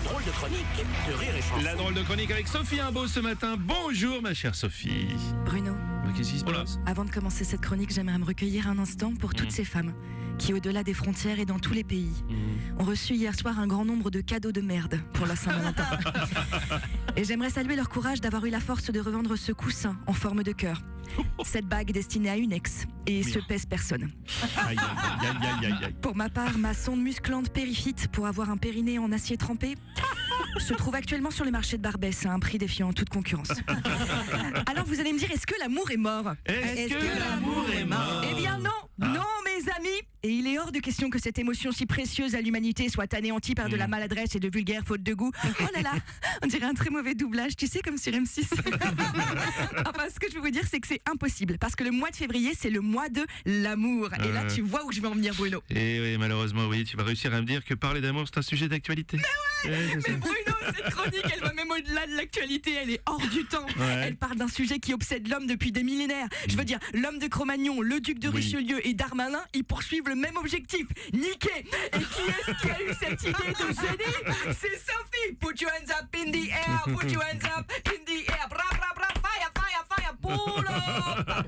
drôle de chronique de Rire et Chanson. La drôle de chronique avec Sophie Imbeau ce matin. Bonjour ma chère Sophie. Bruno, Qu'est-ce qui se passe ? avant de commencer cette chronique, j'aimerais me recueillir un instant pour toutes ces femmes qui, au-delà des frontières et dans tous les pays, ont reçu hier soir un grand nombre de cadeaux de merde pour la Saint-Valentin. Et j'aimerais saluer leur courage d'avoir eu la force de revendre ce coussin en forme de cœur. Cette bague destinée à une ex et ce pèse personne. Aïe, aïe, aïe, aïe, aïe. Pour ma part, ma sonde musclante périphyte pour avoir un périnée en acier trempé se trouve actuellement sur les marchés de Barbès à un prix défiant toute concurrence. Alors vous allez me dire, est-ce que l'amour est mort ? Est-ce que l'amour est mort ? Eh bien non, non mes amis. Et il est hors de question que cette émotion si précieuse à l'humanité soit anéantie par de la maladresse et de vulgaires fautes de goût. Oh là là, on dirait un très mauvais doublage, tu sais, comme sur M6. Enfin, ce que je veux vous dire, c'est que c'est impossible, parce que le mois de février, c'est le mois de l'amour. Et là, tu vois où je vais en venir, Bruno. Et oui, malheureusement, oui, tu vas réussir à me dire que parler d'amour, c'est un sujet d'actualité. Mais Bruno, cette chronique, elle va même au-delà de l'actualité, elle est hors du temps. Ouais. Elle parle d'un sujet qui obsède l'homme depuis des millénaires. Je veux dire, l'homme de Cro-Magnon, le duc de Richelieu et Darmanin, ils poursuivent le même objectif, niquer. Et qui est-ce qui a eu cette idée de génie ? C'est Sophie. Put your hands up in the air, put your hands up in the air, bra bra bra, fire, fire, fire, pull up.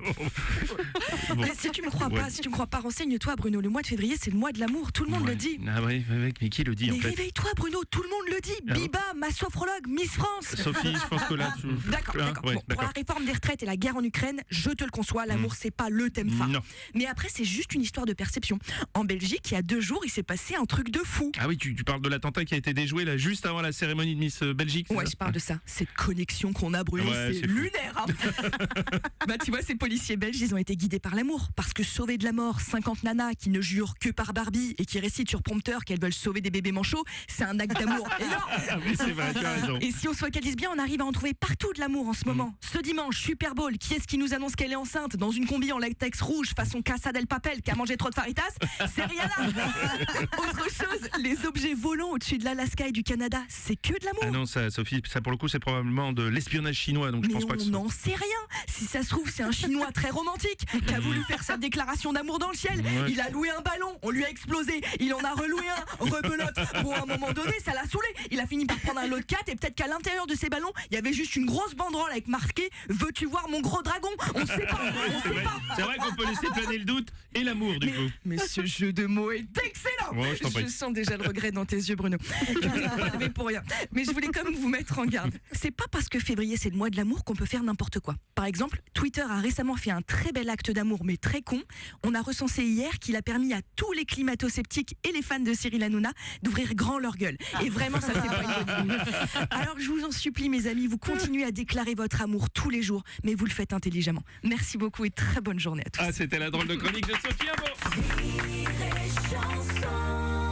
Mais si tu me crois pas, si tu me crois pas, renseigne-toi Bruno, le mois de février c'est le mois de l'amour, tout le monde le dit. Ah oui, mais qui le dit en Mais fait ? réveille-toi Bruno, tout le monde le dit. Ah bon Biba, ma sophrologue, Miss France. Sophie, je pense que là... D'accord, d'accord. Ouais, Bon, pour la réforme des retraites et la guerre en Ukraine, je te le conçois, l'amour c'est pas le thème phare. Non. Mais après c'est juste une histoire de perception. En Belgique, il y a 2 jours, il s'est passé un truc de fou. Ah oui, tu parles de l'attentat qui a été déjoué là juste avant la cérémonie de Miss Belgique. c'est Ouais, ça je parle de ça. Cette connexion qu'on a, Bruno, Ouais, c'est c'est fou. lunaire. Hein. Bah, tu vois, ces policiers belges, ils ont été guidés par l'amour. Parce que sauver de la mort 50 nanas qui ne jurent que par Barbie et qui récitent sur prompteur qu'elles veulent sauver des bébés manchots, c'est un acte d'amour énorme. Ah oui, c'est vrai, tu as raison. Et si on se focalise bien, on arrive à en trouver partout de l'amour en ce moment. Ce dimanche, Super Bowl, qui est-ce qui nous annonce qu'elle est enceinte dans une combi en latex rouge façon Casa del Papel qui a mangé trop de faritas ? C'est rien là. Autre chose, les objets volants au-dessus de l'Alaska et du Canada, c'est que de l'amour. Ah non, ça, Sophie, ça pour le coup, c'est probablement de l'espionnage chinois, donc je Mais pense pas que on n'en sait rien. Si ça se trouve, c'est un Chinois très romantique qui a voulu faire sa déclaration d'amour dans le ciel. Ouais. Il a loué un ballon, on lui a explosé. Il en a reloué un, rebelote. Bon, à un moment donné, ça l'a saoulé. Il a fini par prendre un lot de 4 et peut-être qu'à l'intérieur de ces ballons, il y avait juste une grosse banderole avec marqué « Veux-tu voir mon gros dragon ?» On sait pas, on sait pas. C'est vrai qu'on peut laisser planer le doute et l'amour du coup. Mais ce jeu de mots est excellent. Ouais, je t'en prie. sens déjà le regret dans tes yeux, Bruno. Tu t'es pas levé pour rien. Mais je voulais quand même vous mettre en garde. C'est pas parce que février c'est le mois de l'amour qu'on peut faire n'importe quoi. Par exemple, Twitter a récemment fait un très bel acte d'amour, mais très con. On a recensé hier qu'il a permis à tous les climato-sceptiques et les fans de Cyril Hanouna d'ouvrir grand leur gueule. Et vraiment, ça fait pas une bonne idée. Alors je vous en supplie, mes amis, vous continuez à déclarer votre amour tous les jours, mais vous le faites intelligemment. Merci beaucoup et très bonne journée à tous. Ah, c'était la drôle de chronique de Sophie Imbeau. Rire et Chanson.